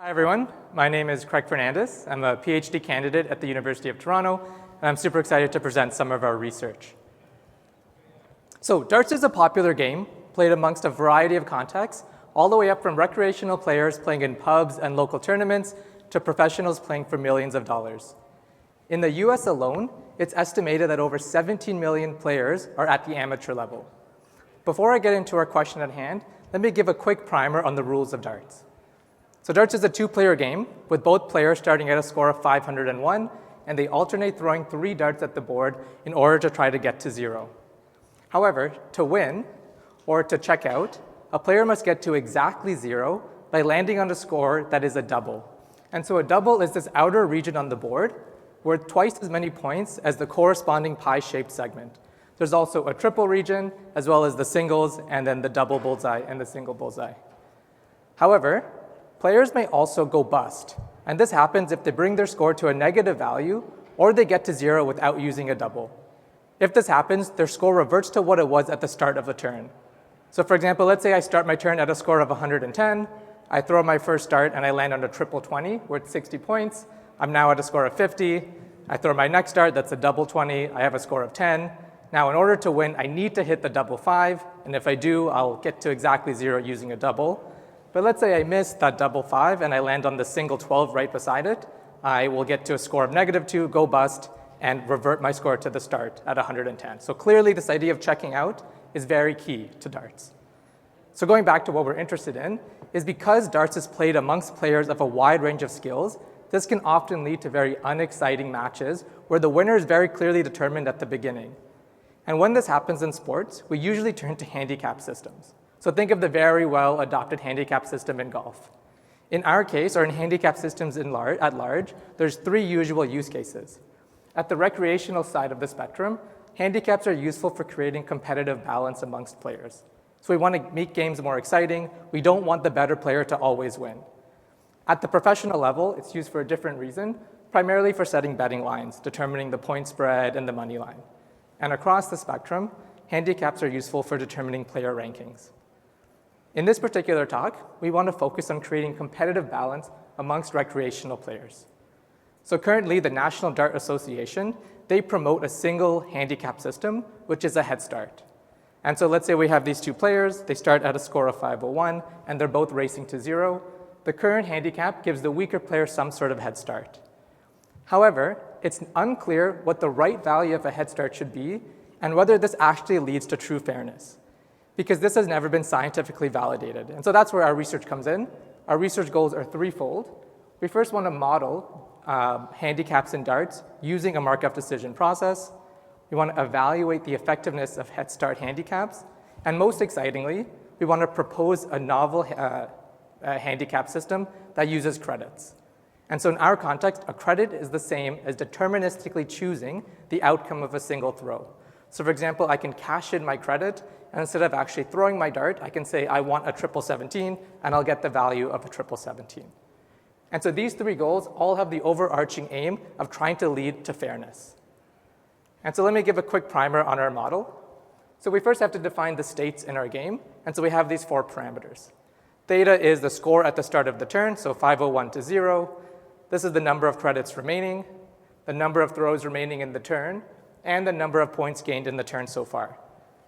Hi everyone, my name is Craig Fernandez. I'm a PhD candidate at the University of Toronto, and I'm super excited to present some of our research. So darts is a popular game played amongst a variety of contexts, all the way up from recreational players playing in pubs and local tournaments to professionals playing for millions of dollars. In the US alone, it's estimated that over 17 million players are at the amateur level. Before I get into our question at hand, let me give a quick primer on the rules of darts. So darts is a two-player game with both players starting at a score of 501, and they alternate throwing 3 darts at the board in order to try to get to 0. However, to win or to check out, a player must get to exactly 0 by landing on a score that is a double. And so a double is this outer region on the board worth twice as many points as the corresponding pie-shaped segment. There's also a triple region, as well as the singles, and then the double bullseye and the single bullseye. However, players may also go bust, and this happens if they bring their score to a negative value or they get to 0 without using a double. If this happens, their score reverts to what it was at the start of the turn. So for example, let's say I start my turn at a score of 110, I throw my first dart and I land on a triple 20 worth 60 points. I'm now at a score of 50. I throw my next dart, that's a double 20, I have a score of 10. Now in order to win, I need to hit the double 5, and if I do, I'll get to exactly 0 using a double. But let's say I miss that double 5 and I land on the single 12 right beside it. I will get to a score of -2, go bust, and revert my score to the start at 110. So clearly this idea of checking out is very key to darts. So going back to what we're interested in is because darts is played amongst players of a wide range of skills, this can often lead to very unexciting matches where the winner is very clearly determined at the beginning. And when this happens in sports, we usually turn to handicap systems. So think of the very well-adopted handicap system in golf. In our case, or in handicap systems at large, there's 3 usual use cases. At the recreational side of the spectrum, handicaps are useful for creating competitive balance amongst players. So we want to make games more exciting. We don't want the better player to always win. At the professional level, it's used for a different reason, primarily for setting betting lines, determining the point spread and the money line. And across the spectrum, handicaps are useful for determining player rankings. In this particular talk, we want to focus on creating competitive balance amongst recreational players. So currently, the National Dart Association, they promote a single handicap system, which is a head start. And so let's say we have these 2 players, they start at a score of 501, and they're both racing to 0. The current handicap gives the weaker player some sort of head start. However, it's unclear what the right value of a head start should be and whether this actually leads to true fairness, because this has never been scientifically validated. And so that's where our research comes in. Our research goals are threefold. We first want to model handicaps in darts using a Markov decision process. We want to evaluate the effectiveness of head start handicaps. And most excitingly, we want to propose a novel handicap system that uses credits. And so in our context, a credit is the same as deterministically choosing the outcome of a single throw. So for example, I can cash in my credit, and instead of actually throwing my dart, I can say I want a triple 17, and I'll get the value of a triple 17. And so these 3 goals all have the overarching aim of trying to lead to fairness. And so let me give a quick primer on our model. So we first have to define the states in our game, and so we have these 4 parameters. Theta is the score at the start of the turn, so 501 to 0. This is the number of credits remaining, the number of throws remaining in the turn, and the number of points gained in the turn so far.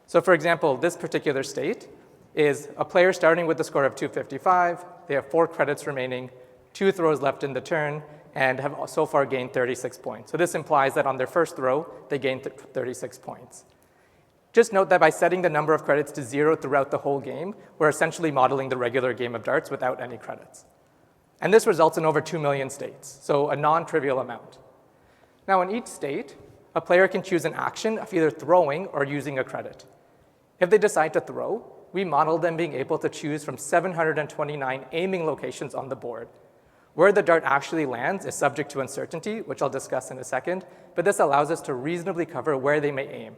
So for example, this particular state is a player starting with a score of 255. They have 4 credits remaining, 2 throws left in the turn, and have so far gained 36 points. So this implies that on their first throw, they gained 36 points. Just note that by setting the number of credits to 0 throughout the whole game, we're essentially modeling the regular game of darts without any credits. And this results in over 2 million states, so a non-trivial amount. Now in each state, a player can choose an action of either throwing or using a credit. If they decide to throw, we model them being able to choose from 729 aiming locations on the board. Where the dart actually lands is subject to uncertainty, which I'll discuss in a second, but this allows us to reasonably cover where they may aim.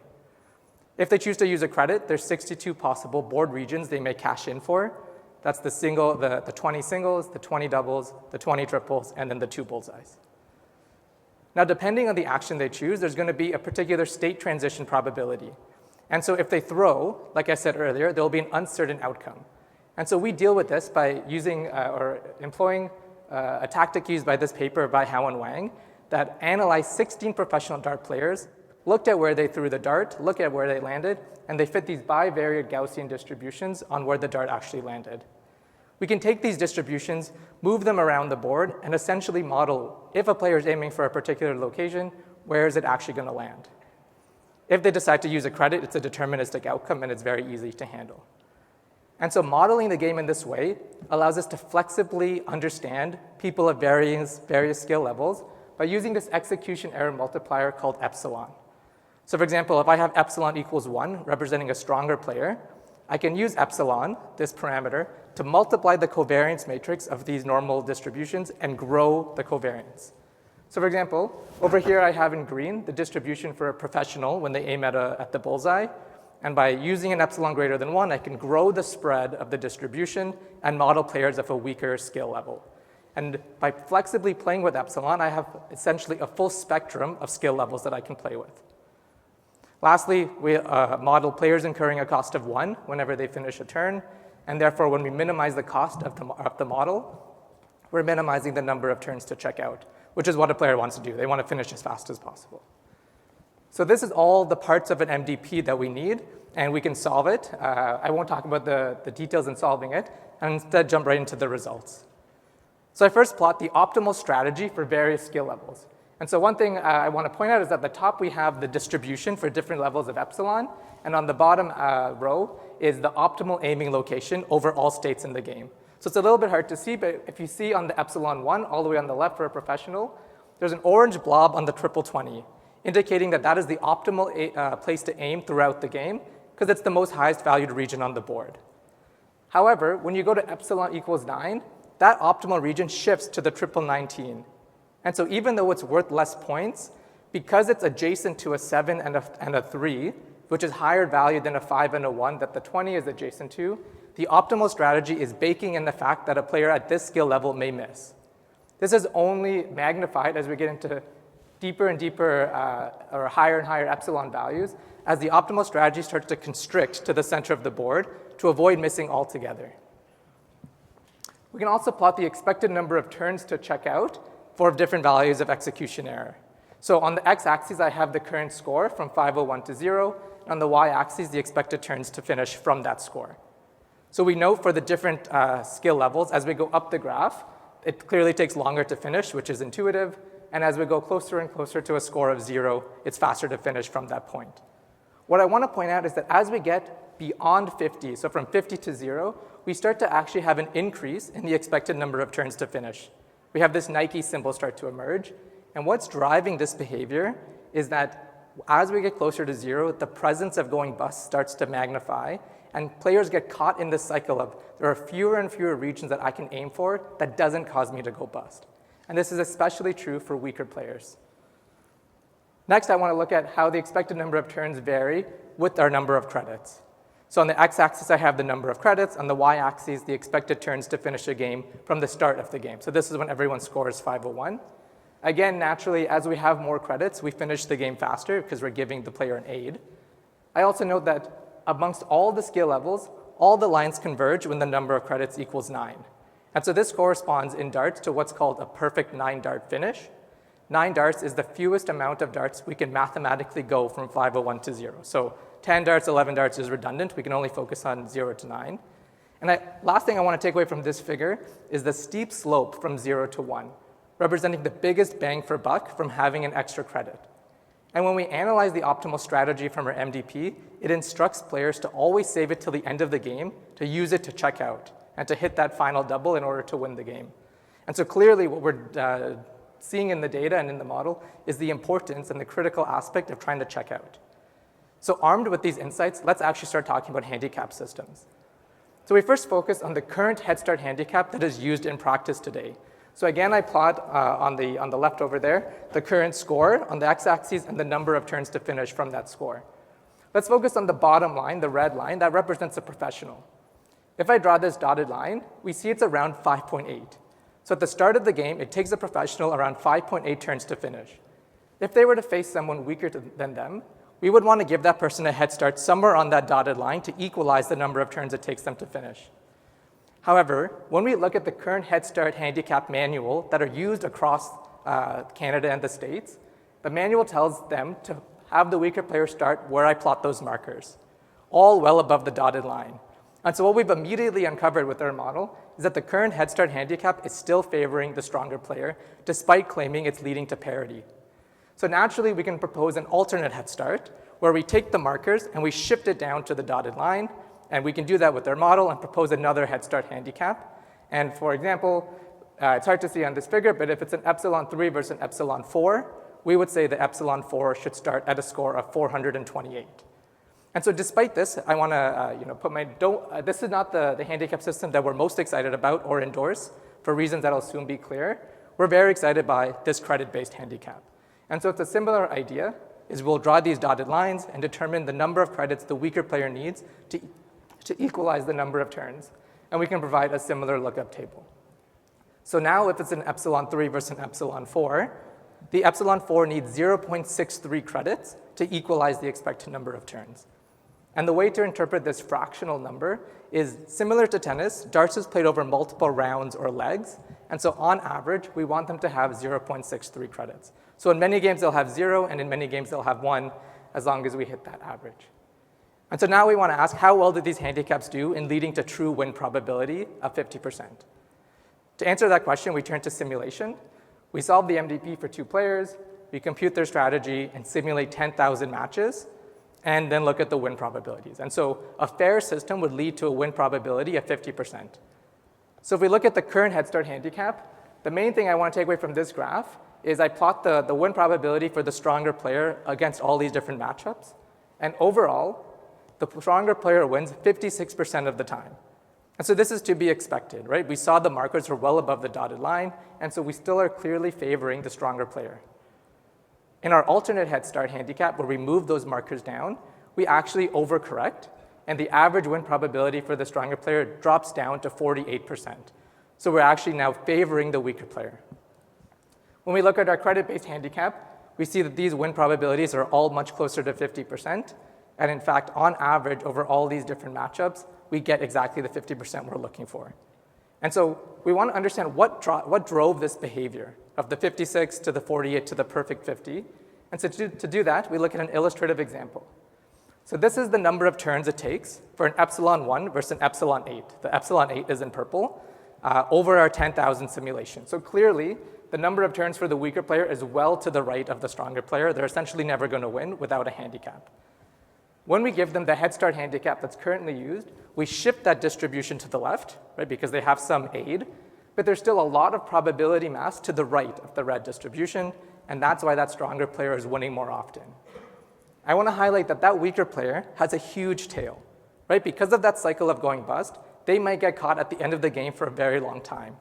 If they choose to use a credit, there's 62 possible board regions they may cash in for. That's the 20 singles, the 20 doubles, the 20 triples, and then the 2 bullseyes. Now, depending on the action they choose, there's going to be a particular state transition probability. And so if they throw, like I said earlier, there will be an uncertain outcome. And so we deal with this by using or employing a tactic used by this paper by Hao and Wang that analyzed 16 professional dart players, looked at where they threw the dart, looked at where they landed, and they fit these bivariate Gaussian distributions on where the dart actually landed. We can take these distributions, move them around the board, and essentially model if a player is aiming for a particular location, where is it actually going to land? If they decide to use a credit, it's a deterministic outcome, and it's very easy to handle. And so modeling the game in this way allows us to flexibly understand people of various skill levels by using this execution error multiplier called epsilon. So for example, if I have epsilon equals 1, representing a stronger player, I can use epsilon, this parameter, to multiply the covariance matrix of these normal distributions and grow the covariance. So for example, over here I have in green the distribution for a professional when they aim at the bullseye. And by using an epsilon greater than 1, I can grow the spread of the distribution and model players of a weaker skill level. And by flexibly playing with epsilon, I have essentially a full spectrum of skill levels that I can play with. Lastly, we model players incurring a cost of 1 whenever they finish a turn. And therefore, when we minimize the cost of the model, we're minimizing the number of turns to check out, which is what a player wants to do. They want to finish as fast as possible. So this is all the parts of an MDP that we need, and we can solve it. I won't talk about the details in solving it, and instead jump right into the results. So I first plot the optimal strategy for various skill levels. And so one thing I want to point out is at the top we have the distribution for different levels of epsilon, and on the bottom row is the optimal aiming location over all states in the game. So it's a little bit hard to see, but if you see on the epsilon 1 all the way on the left for a professional, there's an orange blob on the triple 20, indicating that that is the optimal place to aim throughout the game because it's the most highest valued region on the board. However, when you go to epsilon equals 9, that optimal region shifts to the triple 19. And so even though it's worth less points, because it's adjacent to a 7 and a 3, which is higher value than a 5 and a 1 that the 20 is adjacent to, the optimal strategy is baking in the fact that a player at this skill level may miss. This is only magnified as we get into deeper and deeper or higher and higher epsilon values as the optimal strategy starts to constrict to the center of the board to avoid missing altogether. We can also plot the expected number of turns to check out for different values of execution error. So on the x-axis, I have the current score from 501 to 0. And on the y-axis, the expected turns to finish from that score. So we note for the different skill levels, as we go up the graph, it clearly takes longer to finish, which is intuitive. And as we go closer and closer to a score of 0, it's faster to finish from that point. What I want to point out is that as we get beyond 50, so from 50 to 0, we start to actually have an increase in the expected number of turns to finish. We have this Nike symbol start to emerge. And what's driving this behavior is that as we get closer to 0, the presence of going bust starts to magnify, and players get caught in this cycle of there are fewer and fewer regions that I can aim for that doesn't cause me to go bust. And this is especially true for weaker players. Next, I want to look at how the expected number of turns vary with our number of credits. So on the x-axis, I have the number of credits. On the y-axis, the expected turns to finish a game from the start of the game. So this is when everyone scores 501. Again, naturally, as we have more credits, we finish the game faster because we're giving the player an aid. I also note that amongst all the skill levels, all the lines converge when the number of credits equals 9. And so this corresponds in darts to what's called a perfect 9-dart finish. 9 darts is the fewest amount of darts we can mathematically go from 501 to 0. So 10 darts, 11 darts is redundant. We can only focus on 0 to 9. And last thing I want to take away from this figure is the steep slope from 0 to 1, representing the biggest bang for buck from having an extra credit. And when we analyze the optimal strategy from our MDP, it instructs players to always save it till the end of the game to use it to check out and to hit that final double in order to win the game. And so clearly what we're seeing in the data and in the model is the importance and the critical aspect of trying to check out. So armed with these insights, let's actually start talking about handicap systems. So we first focus on the current head start handicap that is used in practice today. So again, I plot on the left over there the current score on the x-axis and the number of turns to finish from that score. Let's focus on the bottom line, the red line, that represents a professional. If I draw this dotted line, we see it's around 5.8. So at the start of the game, it takes a professional around 5.8 turns to finish. If they were to face someone weaker than them, we would want to give that person a head start somewhere on that dotted line to equalize the number of turns it takes them to finish. However, when we look at the current Head Start handicap manual that are used across Canada and the States, the manual tells them to have the weaker player start where I plot those markers, all well above the dotted line. And so what we've immediately uncovered with our model is that the current Head Start handicap is still favoring the stronger player, despite claiming it's leading to parity. So naturally, we can propose an alternate Head Start, where we take the markers and we shift it down to the dotted line, and we can do that with our model and propose another Head Start handicap. And for example, it's hard to see on this figure, but if it's an epsilon 3 versus an epsilon 4, we would say the epsilon 4 should start at a score of 428. And so despite this, I want to put my, this is not the handicap system that we're most excited about or endorse for reasons that will soon be clear. We're very excited by this credit-based handicap. And so it's a similar idea, is we'll draw these dotted lines and determine the number of credits the weaker player needs to equalize the number of turns. And we can provide a similar lookup table. So now if it's an epsilon 3 versus an epsilon 4, the epsilon 4 needs 0.63 credits to equalize the expected number of turns. And the way to interpret this fractional number is similar to tennis. Darts is played over multiple rounds or legs. And so on average, we want them to have 0.63 credits. So in many games, they'll have 0, and in many games, they'll have 1, as long as we hit that average. And so now we want to ask, how well did these handicaps do in leading to true win probability of 50%? To answer that question, we turn to simulation. We solve the MDP for 2 players. We compute their strategy and simulate 10,000 matches, and then look at the win probabilities. And so a fair system would lead to a win probability of 50%. So if we look at the current Head Start handicap, the main thing I want to take away from this graph is I plot the win probability for the stronger player against all these different matchups. And overall, the stronger player wins 56% of the time. And so this is to be expected, right? We saw the markers were well above the dotted line, and so we still are clearly favoring the stronger player. In our alternate Head Start handicap, where we move those markers down, we actually overcorrect, and the average win probability for the stronger player drops down to 48%. So we're actually now favoring the weaker player. When we look at our credit-based handicap, we see that these win probabilities are all much closer to 50%. And in fact, on average, over all these different matchups, we get exactly the 50% we're looking for. And so we want to understand what drove this behavior of the 56 to the 48 to the perfect 50. And so to do that, we look at an illustrative example. So this is the number of turns it takes for an epsilon 1 versus an epsilon 8. The epsilon 8 is in purple over our 10,000 simulation. So clearly, the number of turns for the weaker player is well to the right of the stronger player. They're essentially never going to win without a handicap. When we give them the Head Start handicap that's currently used, we shift that distribution to the left, right, because they have some aid, but there's still a lot of probability mass to the right of the red distribution, and that's why that stronger player is winning more often. I want to highlight that that weaker player has a huge tail, right? Because of that cycle of going bust, they might get caught at the end of the game for a very long time.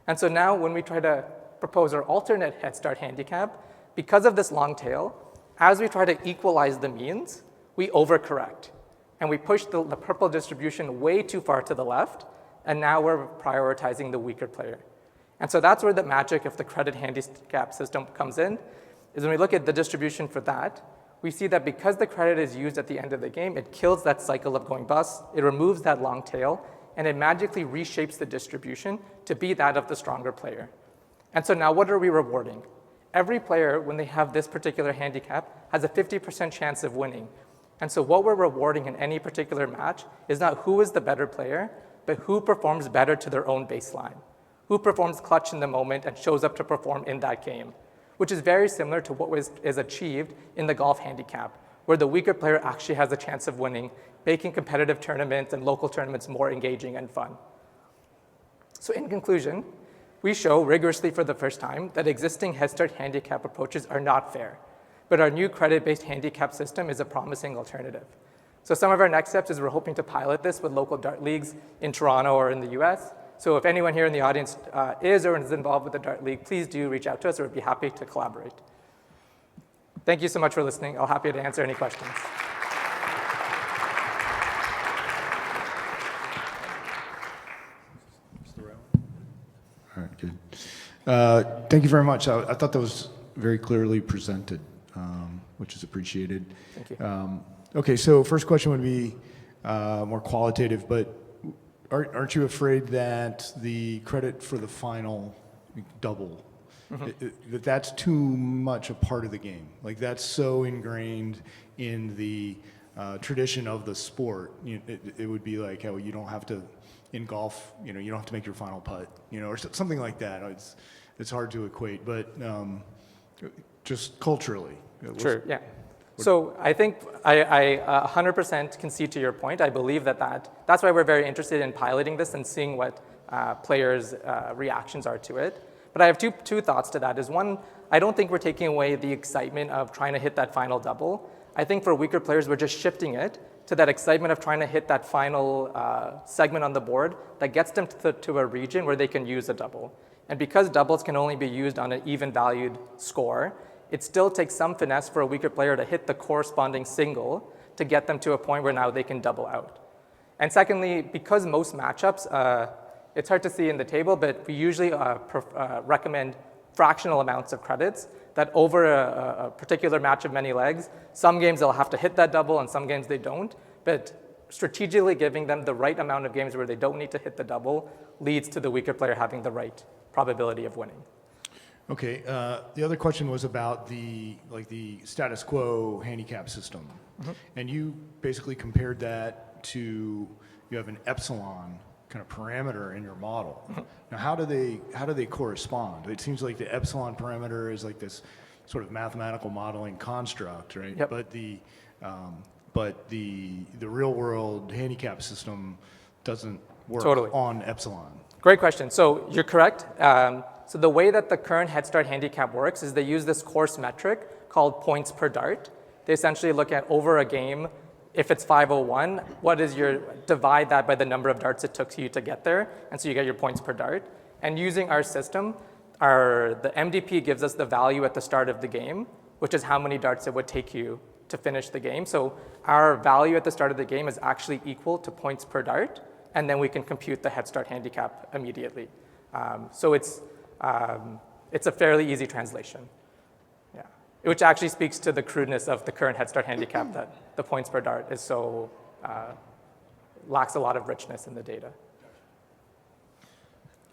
And so now when we try to propose our alternate Head Start handicap, because of this long tail, as we try to equalize the means, we overcorrect. And we push the purple distribution way too far to the left, and now we're prioritizing the weaker player. And so that's where the magic of the credit handicap system comes in, is when we look at the distribution for that, we see that because the credit is used at the end of the game, it kills that cycle of going bust, it removes that long tail, and it magically reshapes the distribution to be that of the stronger player. And so now what are we rewarding? Every player, when they have this particular handicap, has a 50% chance of winning. And so what we're rewarding in any particular match is not who is the better player, but who performs better to their own baseline, who performs clutch in the moment and shows up to perform in that game, which is very similar to what is achieved in the golf handicap, where the weaker player actually has a chance of winning, making competitive tournaments and local tournaments more engaging and fun. So in conclusion, we show rigorously for the first time that existing Head Start handicap approaches are not fair, but our new credit-based handicap system is a promising alternative. So some of our next steps is we're hoping to pilot this with local dart leagues in Toronto or in the US. So if anyone here in the audience is or is involved with the Dart League, please do reach out to us, or we'd be happy to collaborate. Thank you so much for listening. I'll be happy to answer any questions. All right, good. Thank you very much. I thought that was very clearly presented, which is appreciated. Thank you. Okay, so first question would be more qualitative, but aren't you afraid that the credit for the final double, that's too much a part of the game? Like that's so ingrained in the tradition of the sport. It would be like how you don't have to, in golf, you don't have to make your final putt, or something like that. It's hard to equate, but just culturally. Sure, yeah. So I think I 100% concede to your point. I believe that's why we're very interested in piloting this and seeing what players' reactions are to it. But I have two thoughts to that. Is one, I don't think we're taking away the excitement of trying to hit that final double. I think for weaker players, we're just shifting it to that excitement of trying to hit that final segment on the board that gets them to a region where they can use a double. And because doubles can only be used on an even valued score, it still takes some finesse for a weaker player to hit the corresponding single to get them to a point where now they can double out. And secondly, because most matchups, it's hard to see in the table, but we usually recommend fractional amounts of credits that over a particular match of many legs, some games they'll have to hit that double and some games they don't, but strategically giving them the right amount of games where they don't need to hit the double leads to the weaker player having the right probability of winning. Okay, the other question was about the status quo handicap system. And you basically compared that to, you have an epsilon kind of parameter in your model. Now, how do they correspond? It seems like the epsilon parameter is like this sort of mathematical modeling construct, right? Yep. But the real world handicap system doesn't work on epsilon. Great question. So you're correct. So the way that the current Head Start handicap works is they use this course metric called points per dart. They essentially look at over a game, if it's 501, what is divide that by the number of darts it took you to get there, and so you get your points per dart. And using our system, the MDP gives us the value at the start of the game, which is how many darts it would take you to finish the game. So our value at the start of the game is actually equal to points per dart, and then we can compute the Head Start handicap immediately. So it's a fairly easy translation, yeah. Which actually speaks to the crudeness of the current Head Start handicap, that the points per dart is so, lacks a lot of richness in the data.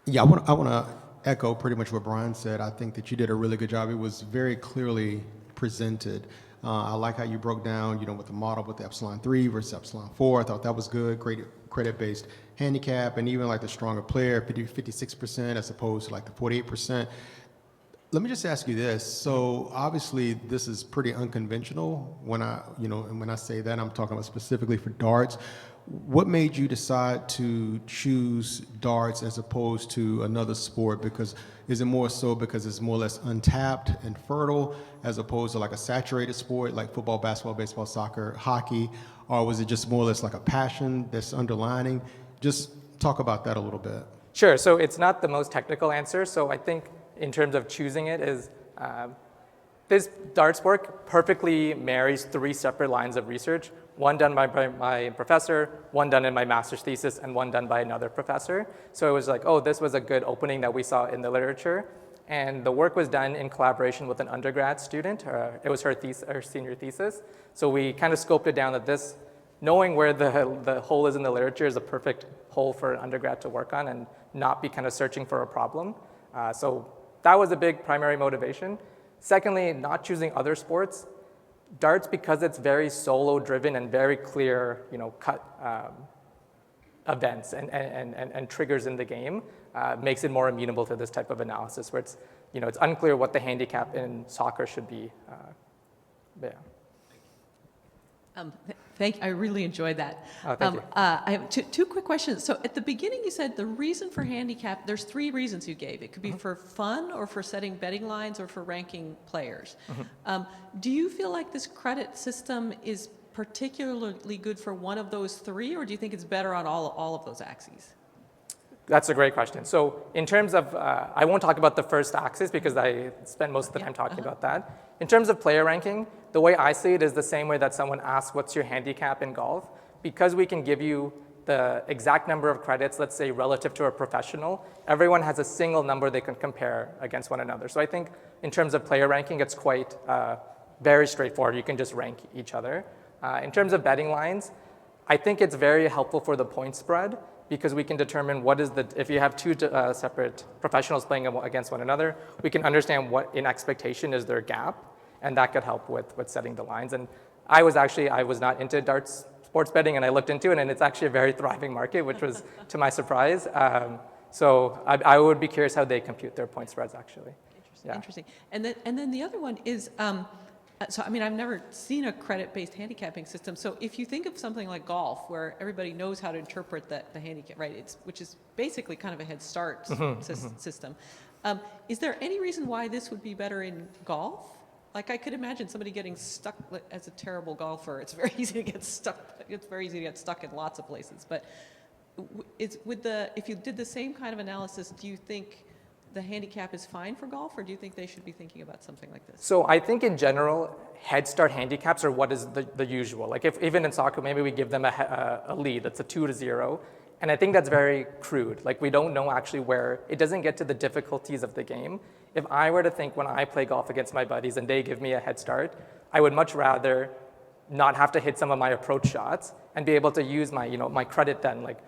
Yeah, I want to echo pretty much what Brian said. I think that you did a really good job. It was very clearly presented. I like how you broke down, with the model with the epsilon 3 versus epsilon 4. I thought that was good, great credit-based handicap, and even like the stronger player, 56% as opposed to like the 48%. Let me just ask you this. So obviously this is pretty unconventional when and when I say that, I'm talking about specifically for darts. What made you decide to choose darts as opposed to another sport? Because is it more so because it's more or less untapped and fertile as opposed to like a saturated sport like football, basketball, baseball, soccer, hockey? Or was it just more or less like a passion that's underlining? Just talk about that a little bit. Sure, so it's not the most technical answer. So I think in terms of choosing it is, this darts work perfectly marries 3 separate lines of research, one done by my professor, one done in my master's thesis, and one done by another professor. So it was like, oh, this was a good opening that we saw in the literature. And the work was done in collaboration with an undergrad student. It was her senior thesis. So we kind of scoped it down that this, knowing where the hole is in the literature is a perfect hole for an undergrad to work on and not be kind of searching for a problem. So that was a big primary motivation. Secondly, not choosing other sports. Darts, because it's very solo-driven and very clear, cut events and triggers in the game, makes it more amenable to this type of analysis, where it's unclear what the handicap in soccer should be. Yeah. Thank you. I really enjoyed that. Oh, thank you. I have two quick questions. So at the beginning, you said the reason for handicap, there's 3 reasons you gave. It could be for fun or for setting betting lines or for ranking players. Do you feel like this credit system is particularly good for one of those 3, or do you think it's better on all of those axes? That's a great question. So in terms of, I won't talk about the first axis because I spent most of the time talking about that. In terms of player ranking, the way I see it is the same way that someone asks, what's your handicap in golf? Because we can give you the exact number of credits, let's say relative to a professional, everyone has a single number they can compare against one another. So I think in terms of player ranking, it's quite very straightforward. You can just rank each other. In terms of betting lines, I think it's very helpful for the point spread because we can determine what is if you have two separate professionals playing against one another, we can understand what in expectation is their gap, and that could help with setting the lines. And I was not into darts sports betting, and I looked into it, and it's actually a very thriving market, which was to my surprise. So I would be curious how they compute their point spreads, actually. Interesting. Interesting. And then the other one is, so I mean, I've never seen a credit-based handicapping system. So if you think of something like golf, where everybody knows how to interpret the handicap, right? Which is basically kind of a head start system. Is there any reason why this would be better in golf? Like, I could imagine somebody getting stuck as a terrible golfer. It's very easy to get stuck. It's very easy to get stuck in lots of places. But if you did the same kind of analysis, do you think the handicap is fine for golf, or do you think they should be thinking about something like this? So I think in general, head start handicaps are what is the usual. Like if even in soccer, maybe we give them a lead that's a 2-0. And I think that's very crude. Like we don't know actually where, it doesn't get to the difficulties of the game. If I were to think when I play golf against my buddies and they give me a head start, I would much rather not have to hit some of my approach shots and be able to use my, my credit then. Like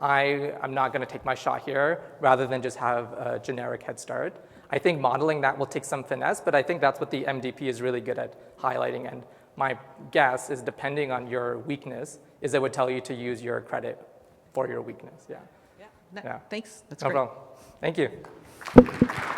I'm not gonna take my shot here rather than just have a generic head start. I think modeling that will take some finesse, but I think that's what the MDP is really good at highlighting. And my guess is depending on your weakness, is it would tell you to use your credit for your weakness, yeah. Thanks, that's No great. problem. Thank you.